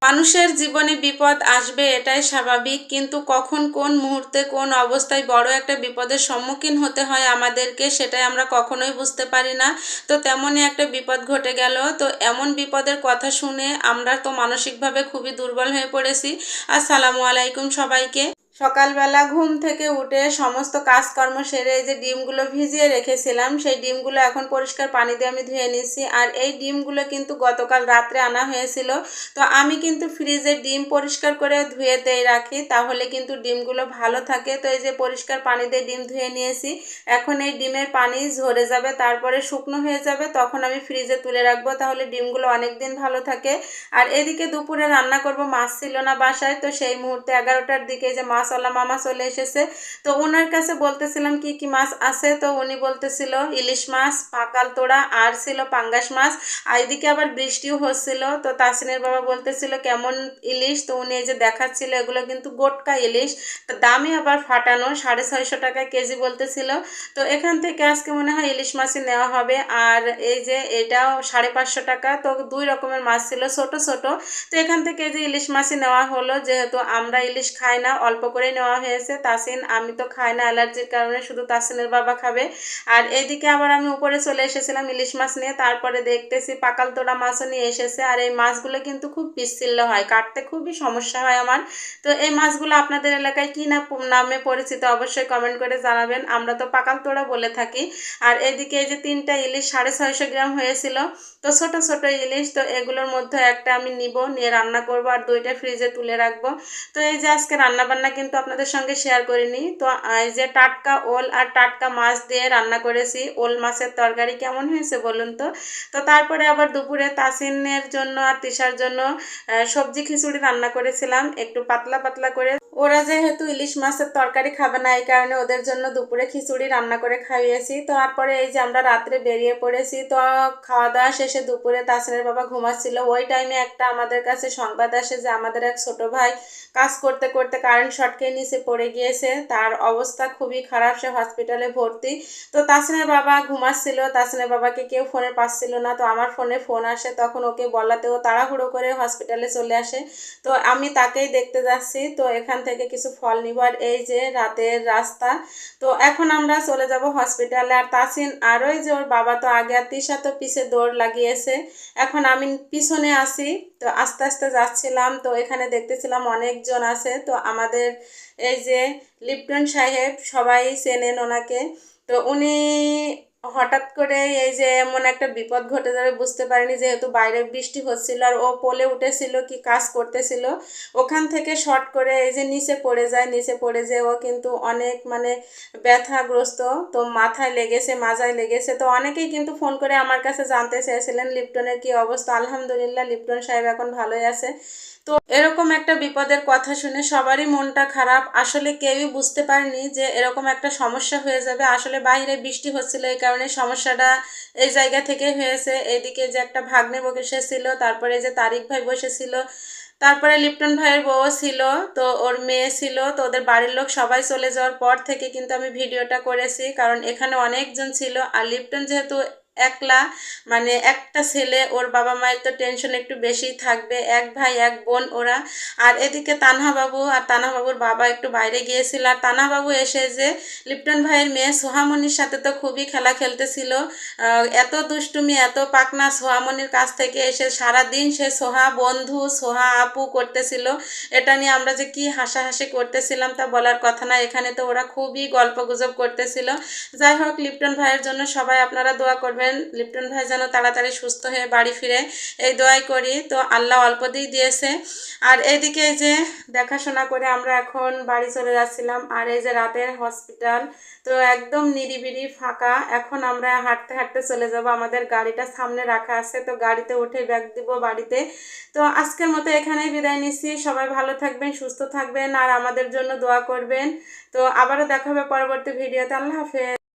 মানুষের জীবনে বিপদ আসবে এটাই স্বাভাবিক, কিন্তু কখন কোন মুহূর্তে কোন অবস্থায় বড় একটা বিপদের সম্মুখীন হতে হয় আমাদেরকে সেটাই আমরা কখনোই বুঝতে পারি না। তো তেমনই একটা বিপদ ঘটে গেল। তো এমন বিপদের কথা শুনে আমরা তো মানসিকভাবে খুবই দুর্বল হয়ে পড়েছি। আসসালামু আলাইকুম সবাইকে। সকালবেলা ঘুম থেকে উঠে সমস্ত কাজকর্ম সেরে এই যে ডিমগুলো ভিজিয়ে রেখেছিলাম সেই ডিমগুলো এখন পরিষ্কার পানি দিয়ে আমি ধুয়ে নিয়েছি। আর এই ডিমগুলো কিন্তু গতকাল রাত্রে আনা হয়েছিল। তো আমি কিন্তু ফ্রিজে ডিম পরিষ্কার করে ধুয়ে দিয়ে রাখি, তাহলে কিন্তু ডিমগুলো ভালো থাকে। তো এই যে পরিষ্কার পানি দিয়ে ডিম ধুয়ে নিয়েছি। এখন এই ডিমের পানি ঝরে যাবে, তারপরে শুকনো হয়ে যাবে, তখন আমি ফ্রিজে তুলে রাখবো, তাহলে ডিমগুলো অনেক দিন ভালো থাকে। আর এদিকে দুপুরে রান্না করব, মাছ ছিল না বাসায়। তো সেই মুহূর্তে 11টার দিকে যে মাছওয়ালা মামা চলে এসেছে। তো ওনার কাছে বলতেছিলাম কি কি মাছ আছে। তো উনি বলতেছিল ইলিশ মাছ, পাকাল তোড়া, আর ছিল পাঙ্গাস মাছ। আর এদিকে আবার বৃষ্টিও হচ্ছিল। তো তাসিনের বাবা বলতেছিল কেমন ইলিশ। তো উনি এই যে দেখাচ্ছিল, এগুলো কিন্তু গোটকা ইলিশ। তো দামে আবার ফাটানো, 650 টাকা কেজি বলতেছিল। তো এখান থেকে আজকে মনে হয় ইলিশ মাছই নেওয়া হবে। আর এই যে এটাও 550 টাকা। তো দুই রকমের মাছ ছিল, ছোট ছোট। তো এখান থেকে এই যে ইলিশ মাছই নেওয়া হলো, যেহেতু আমরা ইলিশ খাই না, অল্প করেই নেওয়া হয়েছে। তাসিন, আমি তো খাই না অ্যালার্জির কারণে, শুধু তাসিনের বাবা খাবে। আর এইদিকে আবার আমি উপরে চলে এসেছিলাম ইলিশ মাছ নিয়ে। তারপরে দেখতেছি পাকাল তোড়া মাছও নিয়ে এসেছে। আর এই মাছগুলো কিন্তু খুব পিচ্ছিল হয়, কাটতে খুবই সমস্যা হয় আমার। তো এই মাছগুলো আপনাদের এলাকায় কি না নামে পরিচিত অবশ্যই কমেন্ট করে জানাবেন। আমরা তো পাকাল তোড়া বলে থাকি। আর এদিকে এই যে 3টা ইলিশ 650 গ্রাম হয়েছিল। তো ছোট ছোট ইলিশ। তো এগুলোর মধ্যে একটা আমি নিব, নিয়ে রান্না করব, আর 2টা ফ্রিজে তুলে রাখবো। তো এই যে আজকে রান্না বান্না কিন্তু আপনাদের সঙ্গে শেয়ার করিনি। তো এই যে টাটকা ওল আর টাটকা মাছ দিয়ে রান্না করেছি। ওল মাছের তরকারি কেমন হয়েছে বলুন তো। তো তারপরে আবার দুপুরে তাসিনের জন্য আর তিশার জন্য সবজি খিচুড়ি রান্না করেছিলাম, একটু পাতলা পাতলা করে। ওরা যেহেতু ইলিশ মাছের তরকারি খাবে না, এই কারণে ওদের জন্য দুপুরে খিচুড়ি রান্না করে খাইয়েছি। তো তারপরে এই যে আমরা রাত্রে বেরিয়ে পড়েছি। তো খাওয়া দাওয়া শেষে দুপুরে তাসিনের বাবা ঘুমাচ্ছিল, ওই টাইমে একটা আমাদের কাছে সংবাদ আসে যে আমাদের এক ছোট ভাই কাজ করতে করতে কারেন্ট শর্ট খেয়ে নিচে পড়ে গিয়েছে, তার অবস্থা খুবই খারাপ, সে হসপিটালে ভর্তি। তো তাসিনের বাবা ঘুমাচ্ছিল, তাসিনের বাবাকে কেউ ফোনে পাচ্ছিল না। তো আমার ফোনে ফোন আসে, তখন ওকে বলাতেও তাড়াহুড়ো করে হসপিটালে চলে আসে। তো আমি তাকেই দেখতে যাচ্ছি। তো এখান থেকে কিছু ফল নিব। আর এই যে রাতের রাস্তা। তো এখন আমরা চলে যাব হসপিটালে। আর তাসিন আর ওই যে ওর বাবা তো আগে, আর তিশা তো পিছে দৌড় লাগিয়েছে। এখন আমি পিছনে আসি। তো আস্তে আস্তে যাচ্ছিলাম। তো এখানে দেখতেছিলাম অনেকজন আছে। তো আমাদের এই যে লিপটন সাহেব, সবাই চেনেন ওনাকে। তো উনি হঠাৎ করে এই যে এমন একটা বিপদ ঘটে যাবে বুঝতে পারিনি, যেহেতু বাইরে বৃষ্টি হচ্ছিল আর ও পোলে উঠেছিল কি কাজ করতেছিল, ওখান থেকে শর্ট করে এই যে নিচে পড়ে যায়। নিচে পড়ে যে ও কিন্তু অনেক মানে ব্যথাগ্রস্ত। তো মাথায় লেগেছে, মাজায় লেগেছে। তো অনেকেই কিন্তু ফোন করে আমার কাছে জানতে চেয়েছিলেন লিপটনের কি অবস্থা। আলহামদুলিল্লাহ লিপটন সাহেব এখন ভালোই আছে। তো এরকম একটা বিপদের কথা শুনে সবারই মনটা খারাপ। আসলে কেউই বুঝতে পারেনি যে এরকম একটা সমস্যা হয়ে যাবে। আসলে বাইরে বৃষ্টি হচ্ছিল, এই কারণে সমস্যাটা এই জায়গা থেকে হয়েছে। এদিকে যে একটা ভাগ্নে বসেছিল, তারপরে যে তারিক ভাই বসেছিল, তারপরে লিপটন ভাইয়ের বউ ছিল, তো ওর মেয়ে ছিল। তো ওদের বাড়ির লোক সবাই চলে যাওয়ার পর থেকে কিন্তু আমি ভিডিওটা করেছি, কারণ এখানে অনেকজন ছিল। আর লিপটন যেহেতু একলা, মানে একটা ছেলে, ওর বাবা মায়ের তো টেনশন একটু বেশিই থাকবে, এক ভাই এক বোন ওরা। আর এদিকে তানহা বাবু আর তানহা বাবুর বাবা একটু বাইরে গিয়েছিল। আর তানহা বাবু এসে যে লিপটন ভাইয়ের মেয়ে সোহামনির সাথে তো খুবই খেলা খেলতেছিল। এত দুষ্টুমি, এত পাকনা সোহামনির কাছ থেকে এসে সারাদিন সে সোহা বন্ধু, সোহা আপু করতেছিল। এটা নিয়ে আমরা যে কি হাসাহাসি করতেছিলাম তা বলার কথা না। এখানে তো ওরা খুবই গল্প গুজব করতেছিল। যাই হোক, লিপটন ভাইয়ের জন্য সবাই আপনারা দোয়া করবেন, লিপটন ভাই যেন তাড়াতাড়ি সুস্থ হয়ে বাড়ি ফিরে, এই দোয়াই করি। তো আল্লাহ অল্প দিয়ে দিয়েছে। আর এইদিকে এই যে দেখাশোনা করে আমরা এখন বাড়ি চলে যাচ্ছিলাম। আর এই যে রাতের হসপিটাল, তো একদম নিরিবিলি ফাঁকা। এখন আমরা হাঁটতে হাঁটতে চলে যাব, আমাদের গাড়িটা সামনে রাখা আছে। তো গাড়িতে উঠে ব্যাগ দিব বাড়িতে। তো আজকের মতো এখানেই বিদায় নিচ্ছি। সবাই ভালো থাকবেন, সুস্থ থাকবেন, আর আমাদের জন্য দোয়া করবেন। তো আবারও দেখা হবে পরবর্তী ভিডিওতে। আল্লাহ হাফেজ।